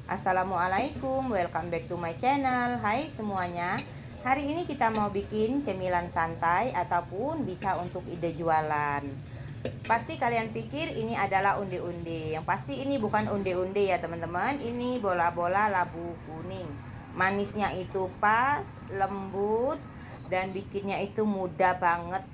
Assalamualaikum, welcome back to my channel. Hai semuanya. Hari ini kita mau bikin cemilan santai ataupun bisa untuk ide jualan. Pasti kalian pikir ini adalah undi-undi. Yang pasti ini bukan undi-undi ya teman-teman. Ini bola-bola labu kuning. Manisnya itu pas, lembut, dan bikinnya itu mudah banget.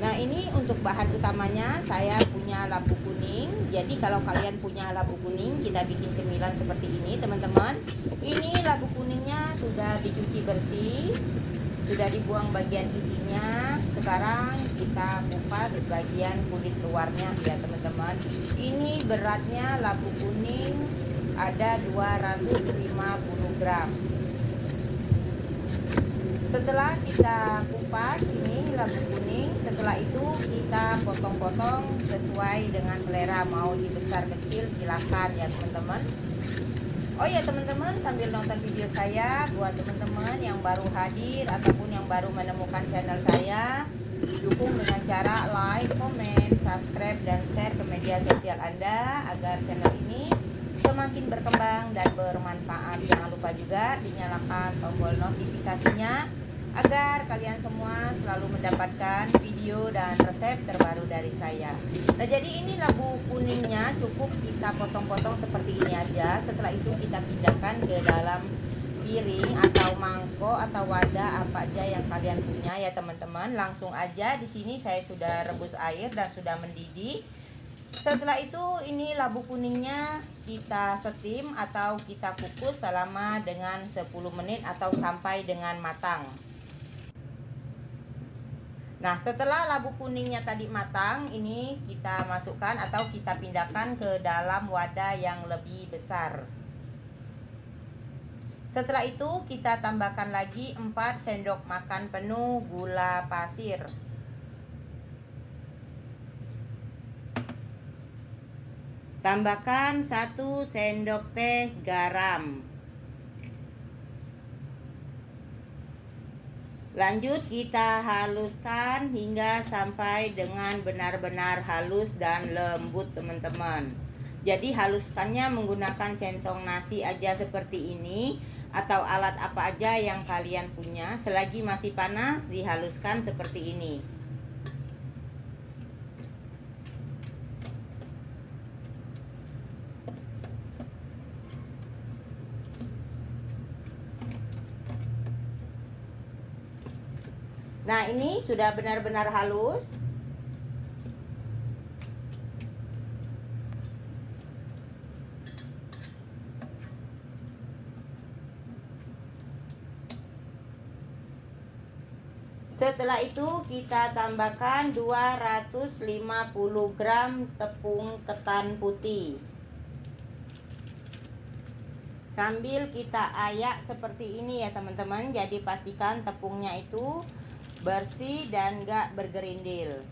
Nah, ini untuk bahan utamanya saya punya labu kuning. Jadi kalau kalian punya labu kuning, kita bikin cemilan seperti ini teman-teman. Ini labu kuningnya sudah dicuci bersih, sudah dibuang bagian isinya. Sekarang kita kupas bagian kulit luarnya ya teman-teman. Ini beratnya labu kuning ada 250 gram. Setelah kita kupas ini labu kuning, setelah itu kita potong-potong sesuai dengan selera, mau dibesar kecil silahkan ya teman-teman. Oh ya teman-teman, sambil nonton video saya, buat teman-teman yang baru hadir ataupun yang baru menemukan channel saya, dukung dengan cara like, comment, subscribe, dan share ke media sosial Anda agar channel ini semakin berkembang dan bermanfaat. Jangan lupa juga dinyalakan tombol notifikasinya agar kalian semua selalu mendapatkan video dan resep terbaru dari saya. Nah, jadi ini labu kuningnya cukup kita potong-potong seperti ini aja. Setelah itu kita pindahkan ke dalam piring atau mangkok atau wadah apa aja yang kalian punya ya teman-teman. Langsung aja di sini saya sudah rebus air dan sudah mendidih. Setelah itu ini labu kuningnya kita steam atau kita kukus selama dengan 10 menit atau sampai dengan matang. Nah, setelah labu kuningnya tadi matang, ini kita masukkan atau kita pindahkan ke dalam wadah yang lebih besar. Setelah itu kita tambahkan lagi 4 sendok makan penuh gula pasir. Tambahkan 1 sendok teh garam. Lanjut kita haluskan hingga sampai dengan benar-benar halus dan lembut teman-teman. Jadi haluskannya menggunakan centong nasi aja seperti ini, atau alat apa aja yang kalian punya. Selagi masih panas dihaluskan seperti ini. Nah, ini sudah benar-benar halus. Setelah itu kita tambahkan 250 gram tepung ketan putih. Sambil kita ayak seperti ini ya teman-teman. Jadi pastikan tepungnya itu bersih dan gak bergerindil.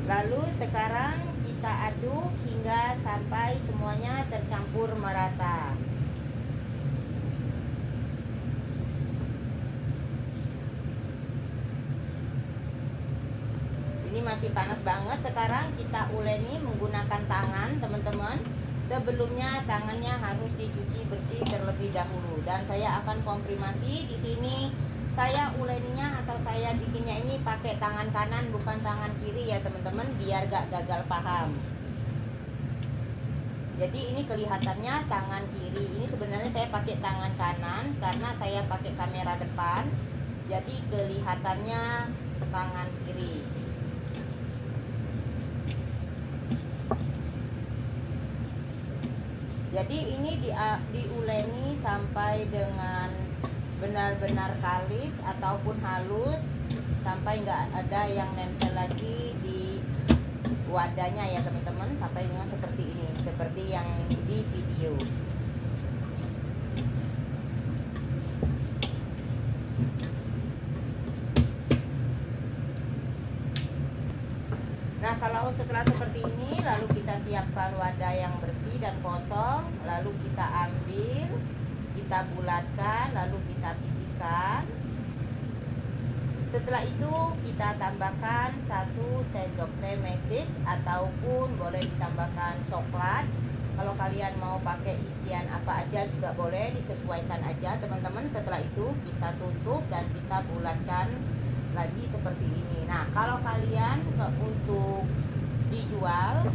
Lalu sekarang kita aduk hingga sampai semuanya tercampur merata. Ini masih panas banget. Sekarang kita uleni menggunakan tangan teman-teman. Sebelumnya tangannya harus dicuci bersih terlebih dahulu, dan saya akan konfirmasi di sini. Saya uleninya atau saya bikinnya ini pakai tangan kanan bukan tangan kiri ya teman-teman, biar gak gagal paham. Jadi ini kelihatannya tangan kiri. Ini sebenarnya saya pakai tangan kanan karena saya pakai kamera depan. Jadi kelihatannya tangan kiri. Jadi ini diuleni sampai dengan benar-benar kalis ataupun halus. sampai nggak ada yang nempel lagi di wadahnya ya teman-teman, sampai dengan seperti ini, seperti yang di video. Nah, kalau setelah seperti ini, lalu kita siapkan wadah yang bersih dan kosong, lalu kita ambil, kita bulatkan, lalu kita pipihkan. Setelah itu kita tambahkan 1 sendok teh mesis ataupun boleh ditambahkan coklat. Kalau kalian mau pakai isian apa aja juga boleh, disesuaikan aja teman-teman. Setelah itu kita tutup dan kita bulatkan lagi seperti ini. Nah, kalau kalian untuk dijual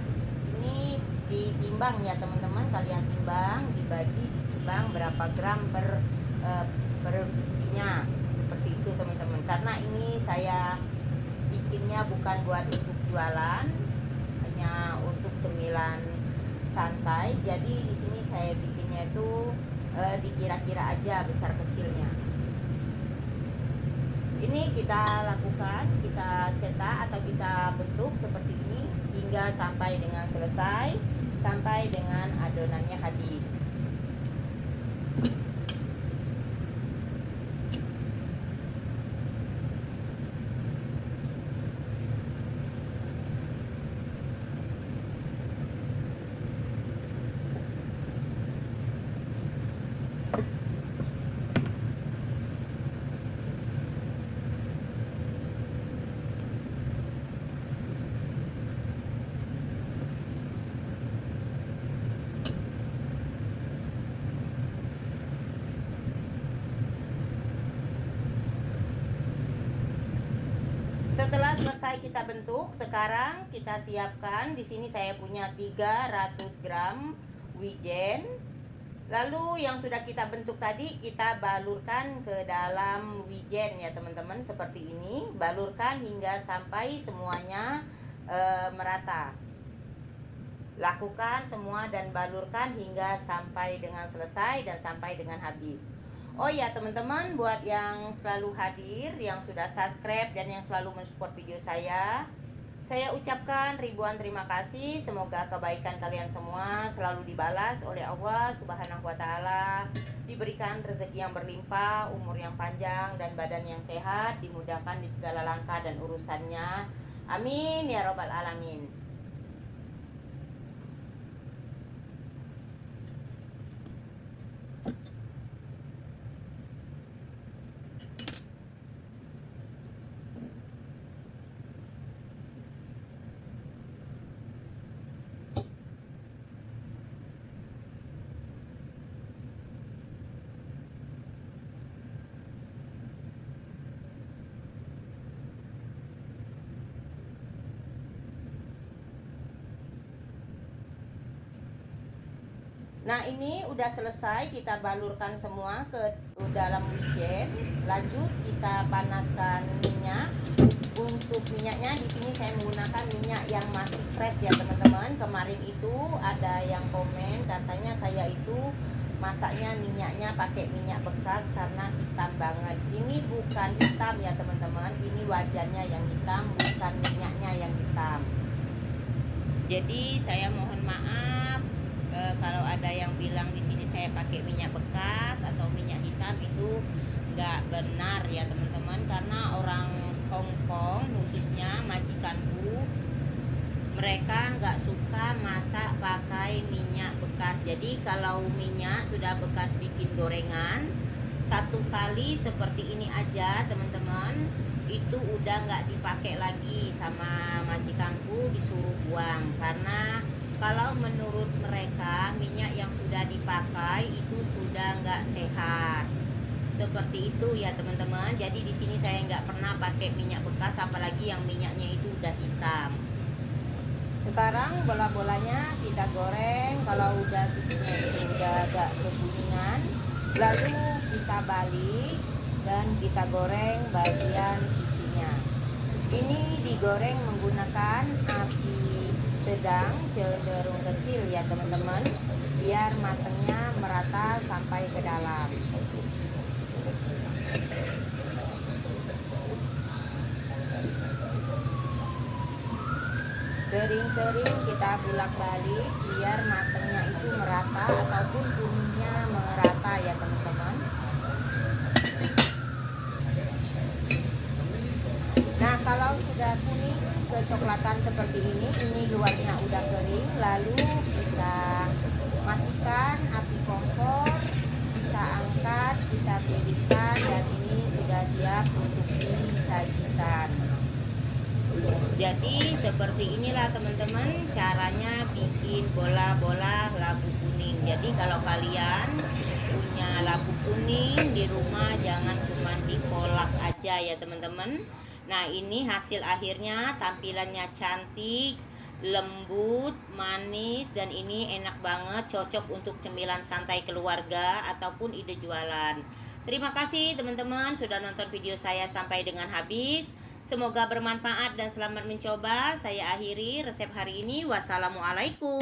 ini ditimbang ya teman-teman, kalian timbang, dibagi, ditimbang berapa gram per bijinya, seperti itu teman-teman. Karena ini saya bikinnya bukan buat untuk jualan, hanya untuk cemilan santai. Jadi di sini saya bikinnya itu dikira-kira aja besar kecilnya. Ini kita lakukan, kita cetak atau kita bentuk seperti ini hingga sampai dengan selesai, sampai dengan adonannya habis. Setelah selesai kita bentuk, sekarang kita siapkan. Di sini saya punya 300 gram wijen. Lalu yang sudah kita bentuk tadi kita balurkan ke dalam wijen ya teman-teman, seperti ini. Balurkan hingga sampai semuanya merata. Lakukan semua dan balurkan hingga sampai dengan selesai dan sampai dengan habis. Oh ya teman-teman, buat yang selalu hadir, yang sudah subscribe dan yang selalu mensupport video saya ucapkan ribuan terima kasih. Semoga kebaikan kalian semua selalu dibalas oleh Allah Subhanahu wa Ta'ala, diberikan rezeki yang berlimpah, umur yang panjang, dan badan yang sehat, dimudahkan di segala langkah dan urusannya. Amin ya robbal alamin. Nah, ini udah selesai, kita balurkan semua ke dalam wijen. Lanjut kita panaskan minyak. Untuk minyaknya di sini saya menggunakan minyak yang masih fresh ya teman-teman. Kemarin itu ada yang komen katanya saya itu masaknya minyaknya pakai minyak bekas karena hitam banget. Ini bukan hitam ya teman-teman, ini wajannya yang hitam, bukan minyaknya yang hitam. Jadi saya mohon maaf kalau ada yang bilang di sini saya pakai minyak bekas atau minyak hitam, itu nggak benar ya teman-teman. Karena orang Hong Kong, khususnya majikanku, mereka nggak suka masak pakai minyak bekas. Jadi kalau minyak sudah bekas bikin gorengan, satu kali seperti ini aja teman-teman, itu udah nggak dipakai lagi sama majikanku, disuruh buang. Karena kalau menurut mereka minyak yang sudah dipakai itu sudah nggak sehat, seperti itu ya teman-teman. Jadi di sini saya nggak pernah pakai minyak bekas, apalagi yang minyaknya itu udah hitam. Sekarang bola-bolanya kita goreng. Kalau udah susunya itu udah agak kekuningan, lalu kita balik dan kita goreng bagian sisinya. Ini digoreng menggunakan api sedang cenderung kecil ya teman-teman, biar matangnya merata sampai ke dalam. sering-sering kita bolak-balik biar matangnya itu merata ataupun kuningnya merata ya teman-teman. Nah, kalau sudah kuning kecoklatan seperti ini luarnya udah kering, lalu kita matikan api kompor, kita angkat, kita tiriskan, dan ini sudah siap untuk disajikan. Jadi seperti inilah teman-teman caranya bikin bola-bola labu kuning. Jadi kalau kalian punya labu kuning di rumah, jangan cuma dikolak aja ya teman-teman. Nah, ini hasil akhirnya, tampilannya cantik, lembut, manis, dan ini enak banget, cocok untuk cemilan santai keluarga ataupun ide jualan. Terima kasih teman-teman sudah nonton video saya sampai dengan habis. Semoga bermanfaat dan selamat mencoba. Saya akhiri resep hari ini. Wassalamualaikum.